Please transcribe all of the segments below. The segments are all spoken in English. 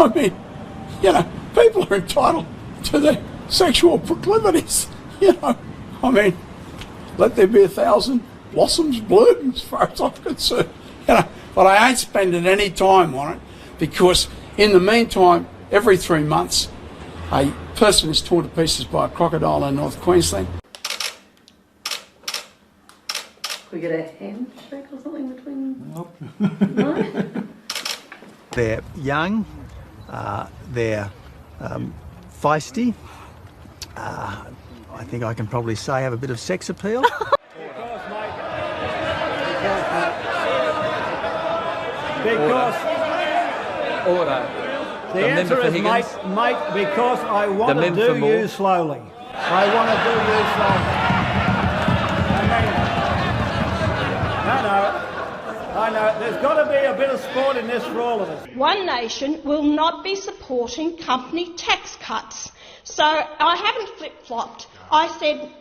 I mean, you know, people are entitled to their sexual proclivities, you know. I mean, let there be 1,000 blossoms bloom as far as I'm concerned, you know. But I ain't spending any time on it because in the meantime, every 3 months, a person is torn to pieces by a crocodile in North Queensland. Could we get a handshake or something between? Nope. No? They're young, they're feisty. I think I can probably say have a bit of sex appeal. Because order. the answer is, mate, because I want to do you slowly. I want to do you slowly. I know. There's got to be a bit of sport in this for all of us. One Nation will not be supporting company tax cuts. So I haven't flip-flopped. I said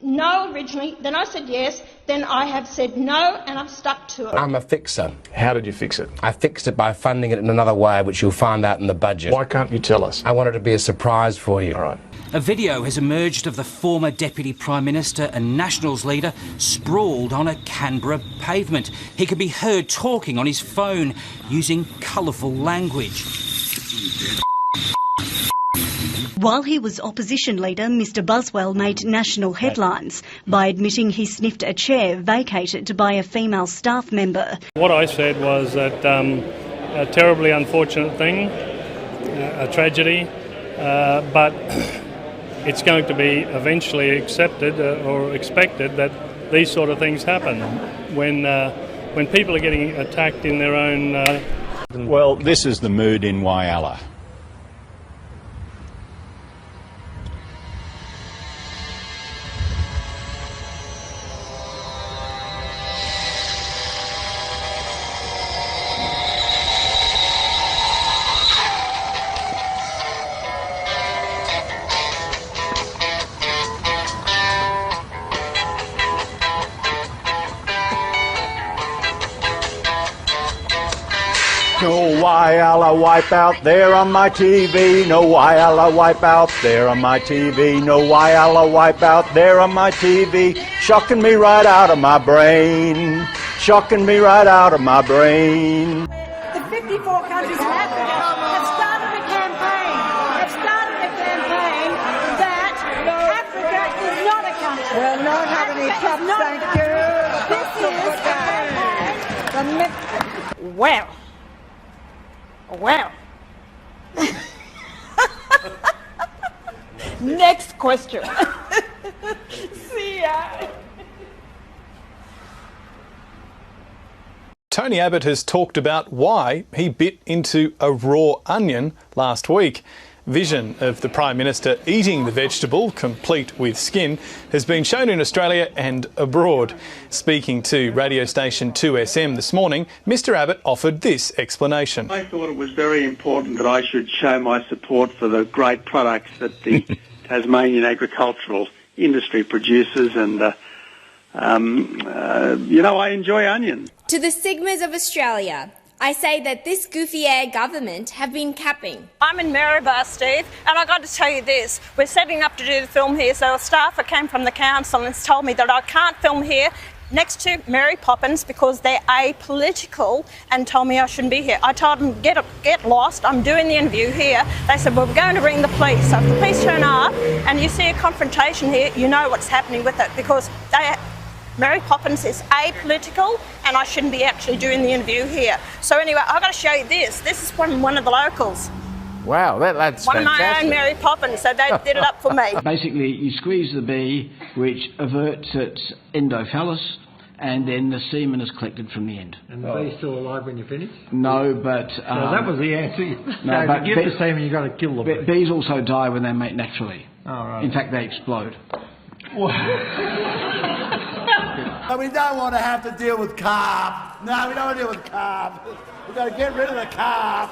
no originally, then I said yes, then I have said no, and I've stuck to it. I'm a fixer. How did you fix it? I fixed it by funding it in another way, which you'll find out in the budget. Why can't you tell us? I wanted it to be a surprise for you. All right. A video has emerged of the former Deputy Prime Minister and Nationals leader sprawled on a Canberra pavement. He could be heard talking on his phone using colourful language. While he was opposition leader, Mr Buswell made national headlines by admitting he sniffed a chair vacated by a female staff member. What I said was that a terribly unfortunate thing, a tragedy, but it's going to be eventually accepted or expected that these sort of things happen when people are getting attacked in their own. Well, this is the mood in Whyalla. No Whyalla wipeout there on my TV. No Whyalla wipeout there on my TV. No Whyalla wipeout there on my TV. Shocking me right out of my brain. Shocking me right out of my brain. The 54 countries in Africa have started a campaign. That Africa is not a country. Well, not have any cups, thank you. This is a campaign. Well. Next question. See ya. Tony Abbott has talked about why he bit into a raw onion last week. Vision of the Prime Minister eating the vegetable, complete with skin, has been shown in Australia and abroad. Speaking to radio station 2SM this morning, Mr Abbott offered this explanation. I thought it was very important that I should show my support for the great products that the Tasmanian agricultural industry produces, and I enjoy onions. To the Sigmas of Australia, I say that this goofy-air government have been capping. I'm in Maryborough, Steve, and I got to tell you this. We're setting up to do the film here, so a staffer came from the council and told me that I can't film here next to Mary Poppins because they're apolitical, and told me I shouldn't be here. I told them, get lost, I'm doing the interview here. They said, well, we're going to ring the police. So if the police turn up and you see a confrontation here, you know what's happening with it, because Mary Poppins is apolitical and I shouldn't be actually doing the interview here. So anyway, I've got to show you this. This is from one of the locals. Wow, that's one fantastic. of my own Mary Poppins, so they did it up for me. Basically, you squeeze the bee, which averts its endophallus, and then the semen is collected from the end. And the bee's still alive when you finish? No, but... so that was the answer. No, but to give the semen, you've got to kill the bee. Bees also die when they mate naturally. Oh, right. In fact, they explode. But we don't want to have to deal with carp. No, we don't want to deal with carp. We've got to get rid of the carp.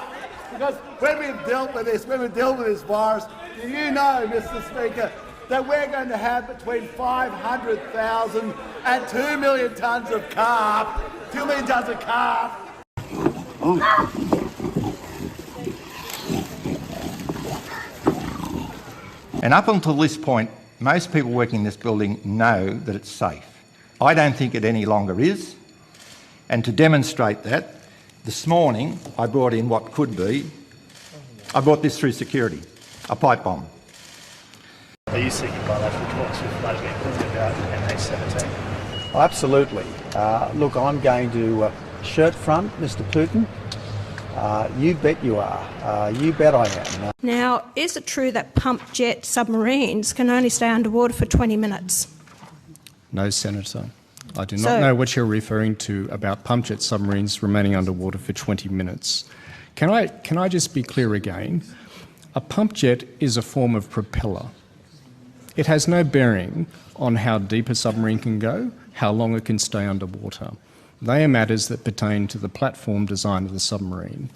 Because when we've dealt with this virus, you know, Mr. Speaker, that we're going to have between 500,000 and 2 million tonnes of carp. 2 million tonnes of carp. And up until this point, most people working in this building know that it's safe. I don't think it any longer is. And to demonstrate that, this morning I brought in what could be, I brought this through security, a pipe bomb. Are you seeking bilateral talks with Vladimir Putin about MH17? Oh, absolutely. Look, I'm going to shirt front Mr. Putin. You bet you are. You bet I am. Now, is it true that pump jet submarines can only stay underwater for 20 minutes? No, Senator. I do not know what you're referring to about pump jet submarines remaining underwater for 20 minutes. Can I just be clear again? A pump jet is a form of propeller. It has no bearing on how deep a submarine can go, how long it can stay underwater. They are matters that pertain to the platform design of the submarine.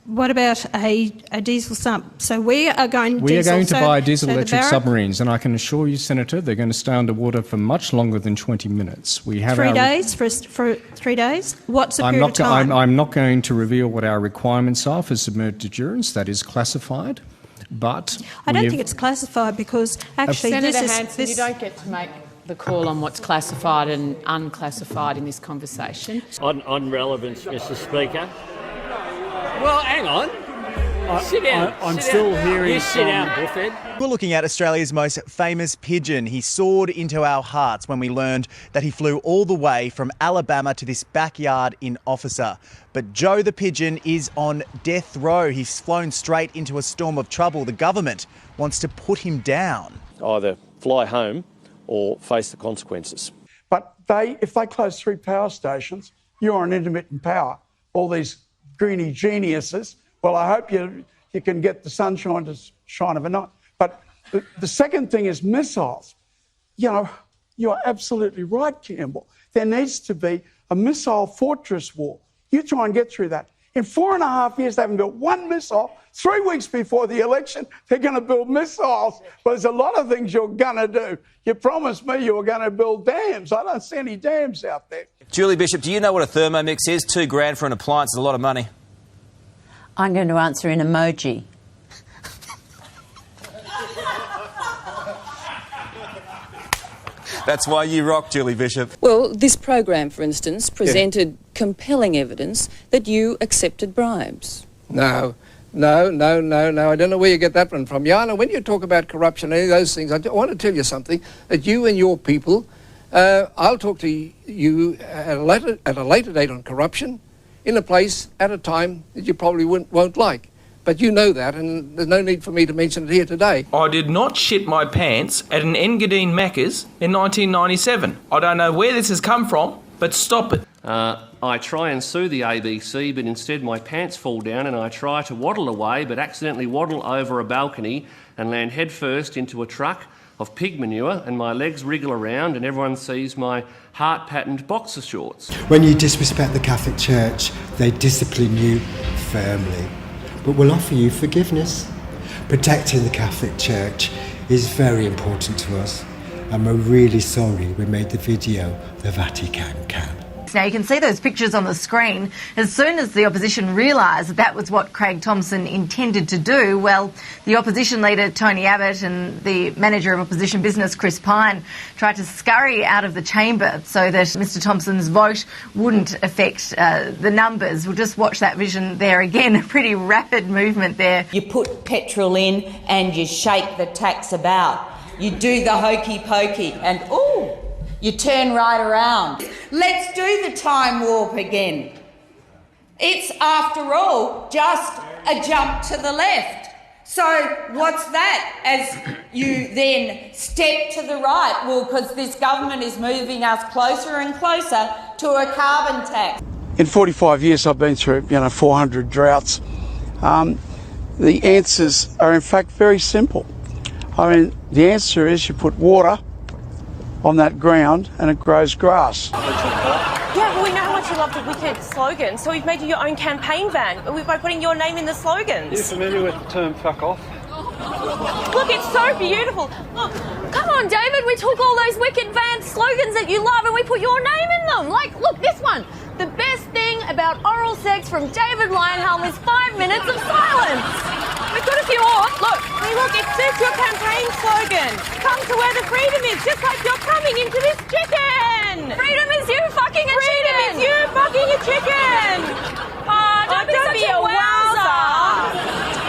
What about a diesel sub? So we are going to buy diesel-electric submarines, and I can assure you, Senator, they're going to stay underwater for much longer than 20 minutes. We have 3 days for 3 days. What's the period of time? I'm not going to reveal what our requirements are for submerged endurance. That is classified. But I don't think it's classified because actually Senator Hanson, you don't get to make the call on what's classified and unclassified in this conversation. On relevance, Mr. Speaker. Well, hang on. Sit down. I'm still hearing. You sit down, Buffett. We're looking at Australia's most famous pigeon. He soared into our hearts when we learned that he flew all the way from Alabama to this backyard in Officer. But Joe the pigeon is on death row. He's flown straight into a storm of trouble. The government wants to put him down. Either fly home or face the consequences. But if they close 3 power stations, you're on intermittent power. All these greeny geniuses. Well, I hope you can get the sunshine to shine overnight. But the second thing is missiles. You know, you're absolutely right, Campbell. There needs to be a missile fortress war. You try and get through that. In 4.5 years, they haven't built one missile. 3 weeks before the election, they're going to build missiles. But there's a lot of things you're going to do. You promised me you were going to build dams. I don't see any dams out there. Julie Bishop, do you know what a Thermomix is? $2,000 for an appliance is a lot of money. I'm going to answer in emoji. That's why you rock, Julie Bishop. Well, this program, for instance, presented compelling evidence that you accepted bribes. No. I don't know where you get that one from. Jana, when you talk about corruption and any of those things, I want to tell you something, that you and your people, I'll talk to you at a later date on corruption, in a place at a time that you probably won't like. But you know that, and there's no need for me to mention it here today. I did not shit my pants at an Engadine Macca's in 1997. I don't know where this has come from, but stop it. I try and sue the ABC, but instead my pants fall down and I try to waddle away, but accidentally waddle over a balcony and land headfirst into a truck of pig manure, and my legs wriggle around and everyone sees my heart-patterned boxer shorts. When you disrespect the Catholic Church, they discipline you firmly, but will offer you forgiveness. Protecting the Catholic Church is very important to us, and we're really sorry we made the video the Vatican can. Now, you can see those pictures on the screen. As soon as the opposition realised that was what Craig Thomson intended to do, well, the opposition leader, Tony Abbott, and the manager of opposition business, Chris Pyne, tried to scurry out of the chamber so that Mr Thomson's vote wouldn't affect the numbers. We'll just watch that vision there again. A pretty rapid movement there. You put petrol in and you shake the tax about. You do the hokey pokey and, ooh, you turn right around. Let's do the time warp again. It's, after all, just a jump to the left. So what's that as you then step to the right? Well, because this government is moving us closer and closer to a carbon tax. In 45 years, I've been through, 400 droughts. The answers are, in fact, very simple. The answer is you put water on that ground and it grows grass. Yeah, well, we know how much you love the Wicked slogan, so we've made you your own campaign van by putting your name in the slogans. Are you familiar with the term fuck off? Look, it's so beautiful. Look, come on, David, we took all those Wicked van slogans that you love and we put your name in them. Like, look, this one. The best thing about oral sex from David Lionhelm is 5 minutes of silence. We I've got a few more. Look, hey, look, it says your campaign slogan. Come to where the freedom is, just like you're coming into this chicken. Freedom is you fucking a chicken. Freedom is you fucking a chicken. Oh, don't be a wowser.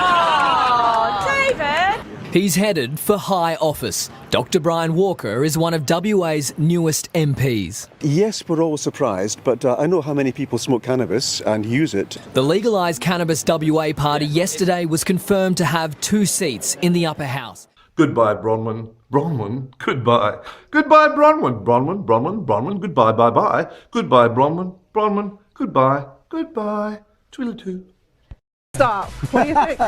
Oh, David. He's headed for high office. Dr Brian Walker is one of WA's newest MPs. Yes, we're always surprised, but I know how many people smoke cannabis and use it. The legalised Cannabis WA party yesterday was confirmed to have 2 seats in the upper house. Goodbye, Bronwyn. Bronwyn, goodbye. Goodbye, Bronwyn. Bronwyn, Bronwyn, Bronwyn, goodbye, bye-bye. Goodbye, Bronwyn. Bronwyn, goodbye. Goodbye. Tweedledoo. Stop. What do you think?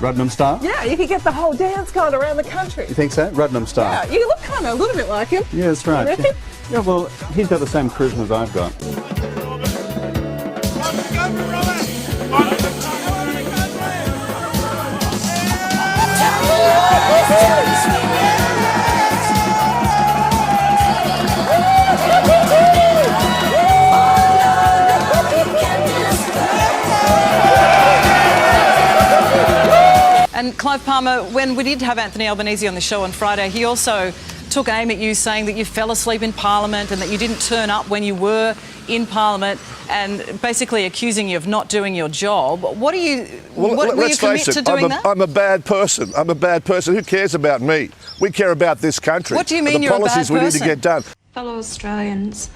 Rudnam style? Yeah, you could get the whole dance card around the country. You think so? Rudnam style? Yeah, you look kind of a little bit like him. Yeah, that's right. You reckon? Yeah, well, he's got the same charisma as I've got. And Clive Palmer, when we did have Anthony Albanese on the show on Friday, he also took aim at you, saying that you fell asleep in Parliament and that you didn't turn up when you were in Parliament, and basically accusing you of not doing your job. What do you... will you commit to doing that? I'm a bad person. I'm a bad person. Who cares about me? We care about this country. What do you mean you're a bad person? The policies we need to get done. Fellow Australians,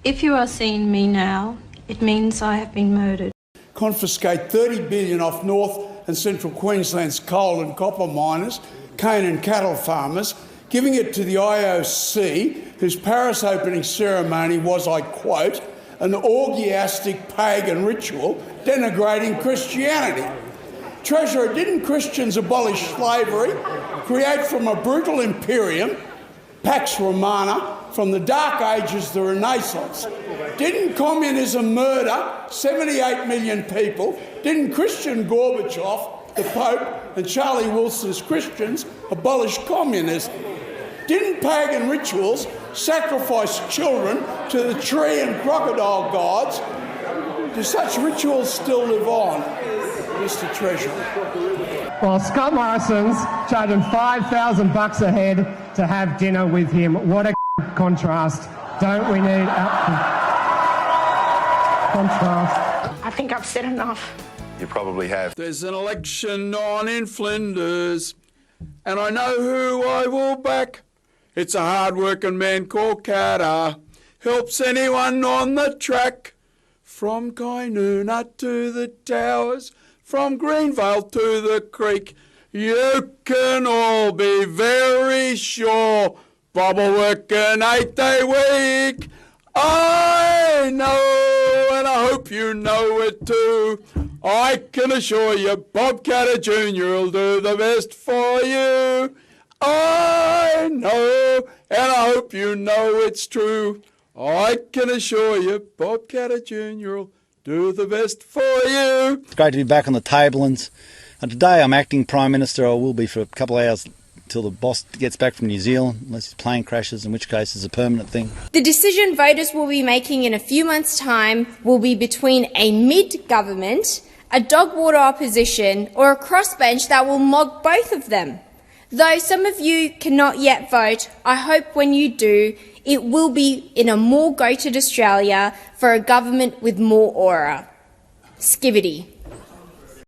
if you are seeing me now, it means I have been murdered. Confiscate $30 billion off North and Central Queensland's coal and copper miners, cane and cattle farmers, giving it to the IOC, whose Paris opening ceremony was, I quote, an orgiastic pagan ritual denigrating Christianity. Treasurer, didn't Christians abolish slavery, create from a brutal imperium, Pax Romana, from the Dark Ages, the Renaissance? Didn't communism murder 78 million people? Didn't Christian Gorbachev, the Pope, and Charlie Wilson's Christians abolish communism? Didn't pagan rituals sacrifice children to the tree and crocodile gods? Do such rituals still live on, Mr. Treasurer? Well, Scott Morrison's charging $5,000 a head to have dinner with him. What a contrast. Don't we need contrast? I think I've said enough. You probably have. There's an election on in Flinders, and I know who I will back. It's a hard-working man called Carter. Helps anyone on the track. From Kainuna to the Towers, from Greenvale to the Creek, you can all be very sure Bob will work an 8-day week. I know, and I hope you know it too. I can assure you Bob Catter Jr. will do the best for you. I know, and I hope you know it's true. I can assure you Bob Catter Jr. will do the best for you. It's great to be back on the table, and today I'm acting Prime Minister. I will be for a couple of hours till the boss gets back from New Zealand, unless his plane crashes, in which case it's a permanent thing. The decision voters will be making in a few months' time will be between a mid-government, a dog-water opposition, or a crossbench that will mog both of them. Though some of you cannot yet vote, I hope when you do, it will be in a more goated Australia for a government with more aura. Skibbity.